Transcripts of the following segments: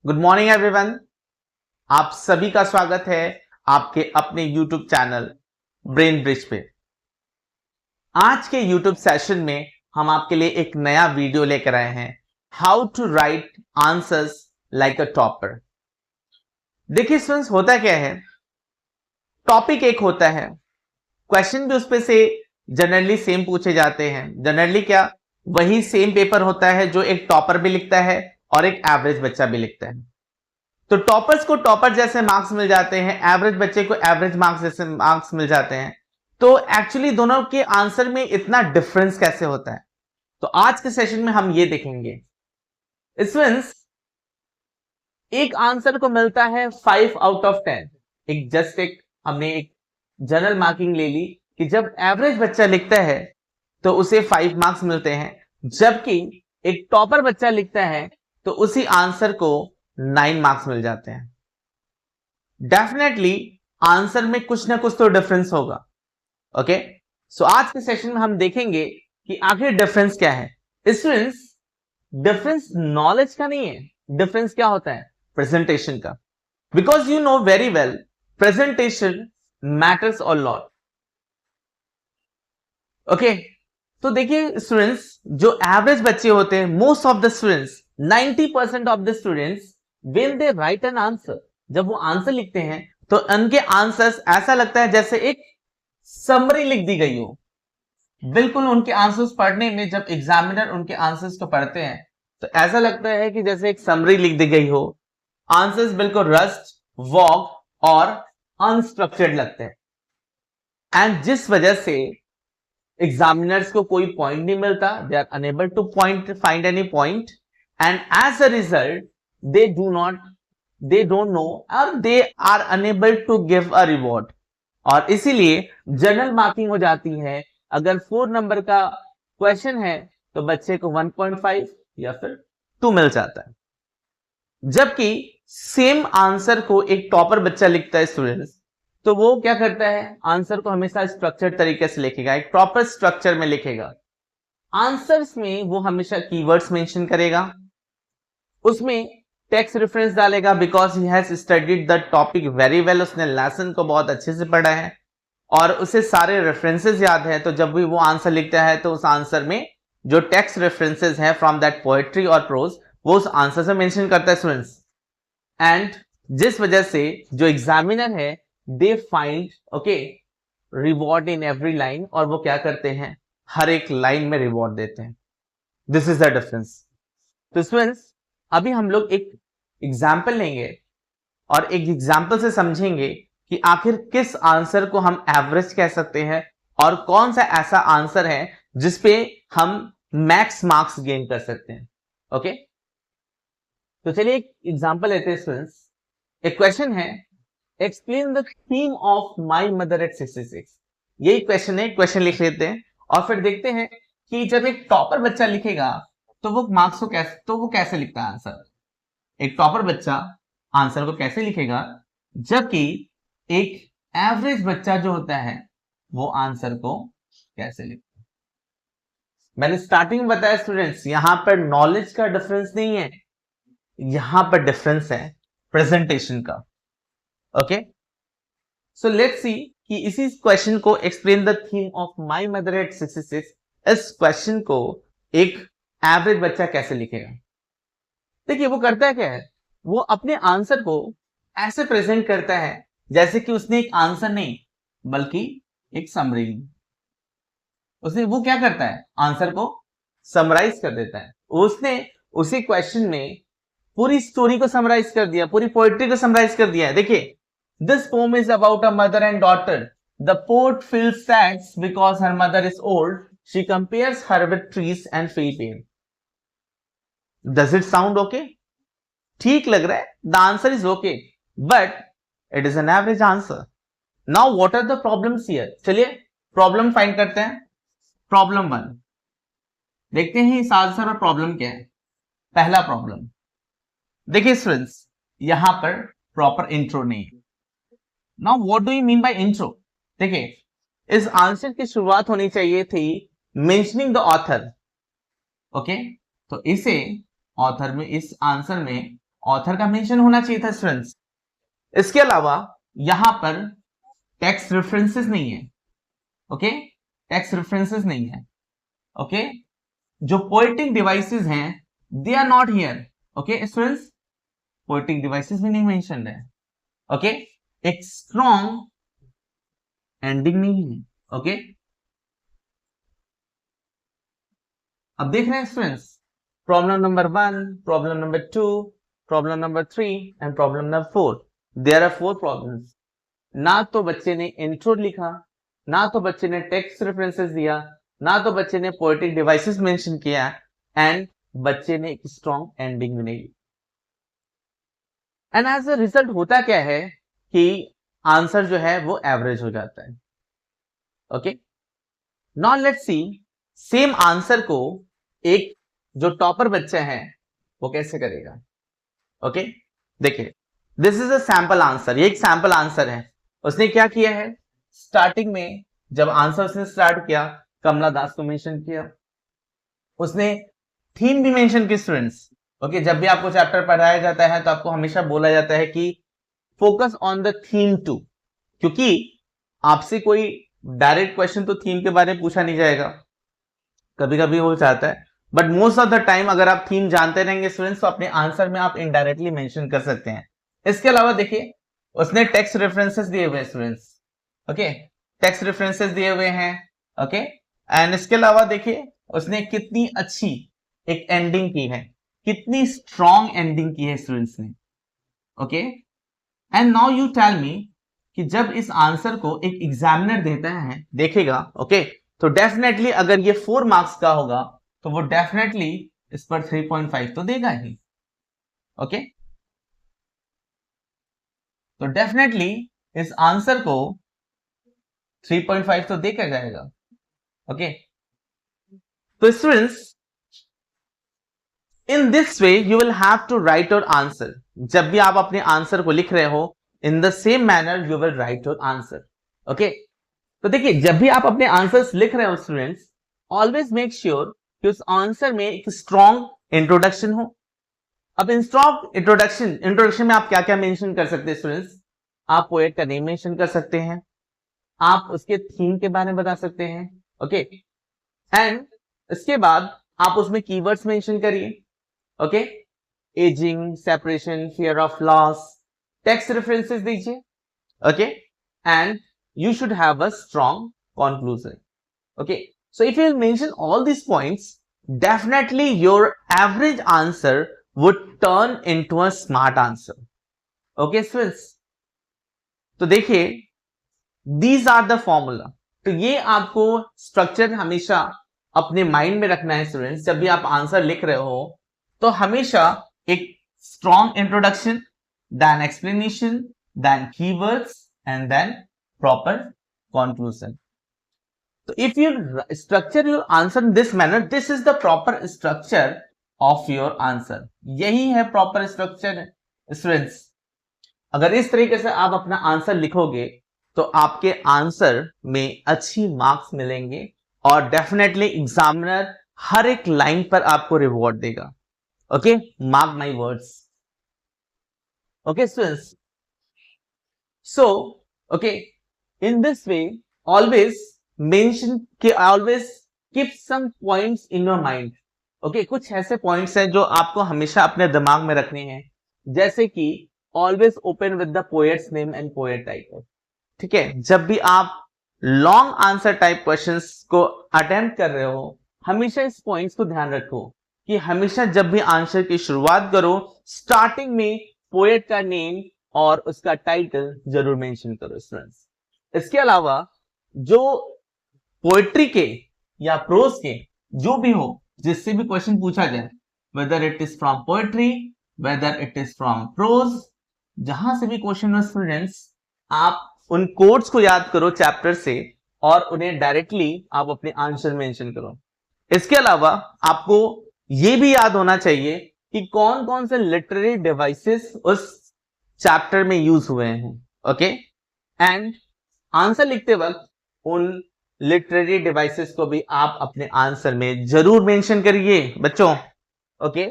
Good morning everyone. आप सभी का स्वागत है आपके अपने YouTube चैनल ब्रेन ब्रिज पे। आज के YouTube सेशन में हम आपके लिए एक नया वीडियो लेकर आए हैं, how to write answers like a topper. देखिए स्टूडेंट्स, होता क्या है, टॉपिक एक होता है, क्वेश्चन भी उसपे से जनरली सेम पूछे जाते हैं। जनरली क्या, वही सेम पेपर होता है जो एक टॉपर भी लिखता है और एक एवरेज बच्चा भी लिखता है। तो टॉपर्स को टॉपर जैसे मार्क्स मिल जाते हैं, एवरेज बच्चे को एवरेज मार्क्स जैसे मार्क्स मिल जाते हैं। तो एक्चुअली दोनों के आंसर में इतना डिफरेंस कैसे होता है, तो आज के सेशन में हम ये देखेंगे। स्टूडेंट्स, एक आंसर को मिलता है 5 आउट ऑफ 10। हमने एक जनरल मार्किंग ले ली कि जब एवरेज बच्चा लिखता है तो उसे 5 मार्क्स मिलते हैं, जबकि एक टॉपर बच्चा लिखता है तो उसी आंसर को 9 मार्क्स मिल जाते हैं। डेफिनेटली आंसर में कुछ ना कुछ तो डिफरेंस होगा। ओके, सो आज के सेशन में हम देखेंगे कि आखिर डिफरेंस क्या है। स्टूडेंट्स, डिफरेंस नॉलेज का नहीं है, डिफरेंस क्या होता है, प्रेजेंटेशन का। Because you know very well presentation matters a lot. Okay, तो देखिए स्टूडेंट्स, जो एवरेज बच्चे होते हैं, most of the students, 90% of the students, when they write an answer, जब वो आंसर लिखते हैं तो उनके आंसर्स ऐसा लगता है जैसे एक समरी लिख दी गई हो। बिल्कुल उनके आंसर्स पढ़ने में, जब एग्जामिनर उनके आंसर्स को पढ़ते हैं तो ऐसा लगता है कि जैसे एक समरी लिख दी गई हो। आंसर्स बिल्कुल रस्ट, वॉक और अनस्ट्रक्चर्ड लगते हैं, एंड जिस वजह से एग्जामिनर्स को कोई पॉइंट नहीं मिलता, they are unable to find any point, and as a result they don't know or they are unable to give a reward। और इसीलिए जनरल मार्किंग हो जाती है। अगर 4 नंबर का क्वेश्चन है तो बच्चे को 1.5 या फिर 2 मिल जाता है, जबकि सेम आंसर को एक टॉपर बच्चा लिखता है स्टूडेंट्स, तो वो क्या करता है, आंसर को हमेशा स्ट्रक्चर्ड तरीके से लिखेगा, एक प्रॉपर स्ट्रक्चर में लिखेगा। आंसर्स में वो हमेशा कीवर्ड्स मेंशन करेगा, उसमें टेक्स्ट रेफरेंस डालेगा, because he has studied the topic very well, उसने लेसन को बहुत अच्छे से पढ़ा है और उसे सारे रेफरेंसेस याद है। तो जब भी वो आंसर लिखता है तो उस आंसर में जो टेक्स्ट रेफरेंसेस है फ्रॉम दैट पोएट्री और प्रोज, वो उस आंसर से मेंशन करता है स्टूडेंट्स। एंड जिस वजह से जो एग्जामिनर है, they find okay reward in every line, और वो क्या करते हैं, हर एक लाइन में रिवॉर्ड देते हैं। This is the difference. तो स्टूडेंट्स, अभी हम लोग एक एग्जाम्पल लेंगे और एक एग्जाम्पल से समझेंगे कि आखिर किस आंसर को हम एवरेज कह सकते हैं और कौन सा ऐसा आंसर है जिसपे हम मैक्स मार्क्स गेन कर सकते हैं। ओके, तो चलिए एक एग्जाम्पल लेते हैं स्टूडेंट्स। एक क्वेश्चन है, explain the theme of my mother eight 66। यही क्वेश्चन है, क्वेश्चन लिख लेते हैं और फिर देखते हैं कि जब एक टॉपर बच्चा लिखेगा तो वो मार्क्स को कैसे लिखता है आंसर। एक टॉपर बच्चा आंसर को कैसे लिखेगा, जबकि एक एवरेज बच्चा जो होता है वो आंसर को कैसे लिखता है। मैंने स्टार्टिंग में बताया स्टूडेंट्स, यहां पर नॉलेज का डिफरेंस नहीं है, यहां पर डिफरेंस है प्रेजेंटेशन का। ओके, सो लेट्स सी कि इसी क्वेश्चन को, explain the theme of my mother eight 66, इस क्वेश्चन को एक एवरेज बच्चा कैसे लिखेगा। देखिए वो करता है क्या है, वो अपने आंसर को ऐसे प्रेजेंट करता है जैसे कि उसने एक आंसर नहीं बल्कि एक समरी। उसने वो क्या करता है, आंसर को समराइज कर देता है। उसने उसी क्वेश्चन में पूरी स्टोरी को समराइज कर दिया, पूरी पोएट्री को समराइज कर दिया है। देखिए, this poem is about a mother and daughter. The poet feels sad because her mother is old. She compares her with trees and feel pain. Does it sound okay? ठीक लग रहा है, the answer is okay, but it is an average answer. Now what are the problems here? चलिए problem find करते हैं। Problem 1 देखते हैं इस आंसर और प्रॉब्लम क्या है। पहला प्रॉब्लम देखिए स्टूडेंट्स, यहां पर प्रॉपर इंट्रो नहीं है। Now what do you mean by intro. देखिए, इस आंसर की शुरुआत होनी चाहिए थी मेंशनिंग द ऑथर। ओके, तो इसे ऑथर में, इस आंसर में ऑथर का मेंशन होना चाहिए था स्टूडेंट्स। इसके अलावा यहां पर टेक्स्ट रेफरेंसेस नहीं है, ओके, टेक्स्ट रेफरेंसेस नहीं है, ओके। जो पोएटिक डिवाइसेस हैं they are not here, okay students, poetic devices भी नहीं मेंशन्ड है, ओके। एक स्ट्रॉन्ग एंडिंग नहीं है, ओके। अब देख रहे हैं students, problem number 1, problem number 2, problem number 3 and problem number 4। There are 4 problems. ना तो बच्चे ने इंट्रो लिखा, ना तो बच्चे ने टेक्स्ट रेफरेंसेस दिया, ना तो बच्चे ने पोएटिक डिवाइसेस मेंशन किया, एंड बच्चे ने एक स्ट्रॉन्ग एंडिंग भी नहीं ली। एंड एज अ रिजल्ट होता क्या है कि आंसर जो है वो एवरेज हो जाता है, okay. Now let's see same answer को एक जो टॉपर बच्चा है वो कैसे करेगा, ओके। देखिए, this is a sample answer, ये एक सैंपल आंसर है। उसने क्या किया है, स्टार्टिंग में जब आंसर उसने स्टार्ट किया, कमला दास को मेंशन किया, उसने थीम भी मेंशन की स्टूडेंट्स, ओके। जब भी आपको चैप्टर पढ़ाया जाता है तो आपको हमेशा बोला जाता है कि focus on the theme too, क्योंकि आपसे कोई डायरेक्ट क्वेश्चन तो थीम के बारे में पूछा नहीं जाएगा, कभी कभी हो जाता है, but most of the time अगर आप थीम जानते रहेंगे स्टूडेंट्स तो अपने आंसर में आप इनडायरेक्टली मेंशन कर सकते हैं। इसके अलावा देखिए, उसने टेक्स्ट रेफरेंसेस दिए हुए हैं स्टूडेंट्स, ओके, टेक्स्ट रेफरेंसेस दिए हुए हैं, ओके। एंड इसके अलावा देखिए उसने कितनी अच्छी एक एंडिंग की है, कितनी स्ट्रॉन्ग एंडिंग की है स्टूडेंट्स ने, okay. And now you tell me कि जब इस आंसर को एक एग्जामिनर देता है, देखेगा, ओके, तो डेफिनेटली अगर ये 4 मार्क्स का होगा तो वो डेफिनेटली इस पर 3.5 तो देगा ही, ओके। तो डेफिनेटली इस आंसर को 3.5 तो देखा जाएगा, ओके। तो students, in this way you will have to write your answer. जब भी आप अपने आंसर को लिख रहे हो, in the same manner you will write your answer, okay. तो देखिए, जब भी आप अपने आंसर्स लिख रहे हो स्टूडेंट्स, ऑलवेज मेक श्योर कि उस आंसर में एक स्ट्रॉन्ग इंट्रोडक्शन हो। अब इन स्ट्रॉन्ग इंट्रोडक्शन में आप क्या क्या मेंशन कर सकते हैं स्टूडेंट्स, आप पोएट का नेम मेंशन कर सकते हैं, आप उसके थीम के बारे में बता सकते हैं, ओके। एंड इसके बाद आप उसमें कीवर्ड्स मेंशन करिए, okay. Ageing, separation, fear of loss, text references दीजिए, okay. And you should have a strong conclusion, okay. So if you mention all these points, definitely your average answer would turn into a smart answer, okay students। तो देखिए, these are the formula। तो ये आपको structure हमेशा अपने mind में रखना है स्टूडेंट्स। जब भी आप आंसर लिख रहे हो तो हमेशा एक strong introduction, then explanation, then keywords and then proper conclusion। So if you structure your answer in this manner, this is the proper structure of your answer। यही है proper structure students। अगर इस तरीके से आप अपना आंसर लिखोगे तो आपके आंसर में अच्छी मार्क्स मिलेंगे और डेफिनेटली एग्जामिनर हर एक लाइन पर आपको रिवॉर्ड देगा, okay. Mark my words, okay students. So okay, in this way always always keep some points in your mind, okay। कुछ ऐसे पॉइंट्स हैं जो आपको हमेशा अपने दिमाग में रखने हैं, जैसे कि always open with the poet's name and poet title, ठीक है। जब भी आप लॉन्ग आंसर टाइप क्वेश्चंस को अटेम्प्ट कर रहे हो, हमेशा इस पॉइंट्स को ध्यान रखो कि हमेशा जब भी आंसर की शुरुआत करो, स्टार्टिंग में पोएट का नेम और उसका टाइटल जरूर मेंशन करो स्टूडेंट्स। इसके अलावा जो पोएट्री के या प्रोज के जो भी हो, जिससे भी क्वेश्चन पूछा जाए, whether it is from poetry, whether it is from prose, जहां से भी क्वेश्चन हो स्टूडेंट्स, आप उन कोड्स को याद करो चैप्टर से और उन्हें डायरेक्टली आप अपने आंसर मेंशन करो। इसके अलावा आपको यह भी याद होना चाहिए कि कौन कौन से लिटरेरी डिवाइसेस उस चैप्टर में यूज हुए हैं, ओके। एंड आंसर लिखते वक्त उन लिटरेरी डिवाइसेस को भी आप अपने आंसर में जरूर मेंशन करिए बच्चों, ओके।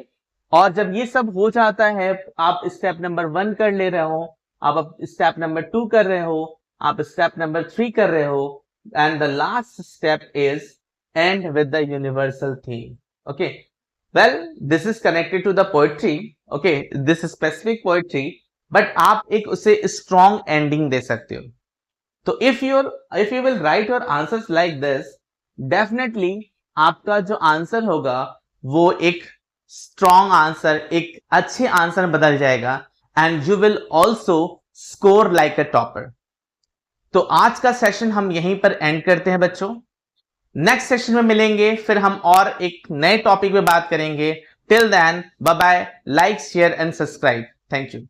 और जब ये सब हो जाता है, आप स्टेप नंबर 1 कर ले रहे हो, आप स्टेप नंबर 2 कर रहे हो, आप स्टेप नंबर 3 कर रहे हो, and the last step is end with the universal theme. Okay, well this is connected to the poetry. Okay, this specific poetry, but आप एक उसे स्ट्रॉन्ग एंडिंग दे सकते हो. तो if you will write your answers like this, definitely आपका जो answer होगा वो एक स्ट्रॉन्ग आंसर, एक अच्छे आंसर बदल जाएगा, and you will also score like a topper. तो आज का सेशन हम यहीं पर एंड करते हैं बच्चों. नेक्स्ट सेशन में मिलेंगे, फिर हम और एक नए टॉपिक पे बात करेंगे. Till then, bye bye, like, share and subscribe. Thank you.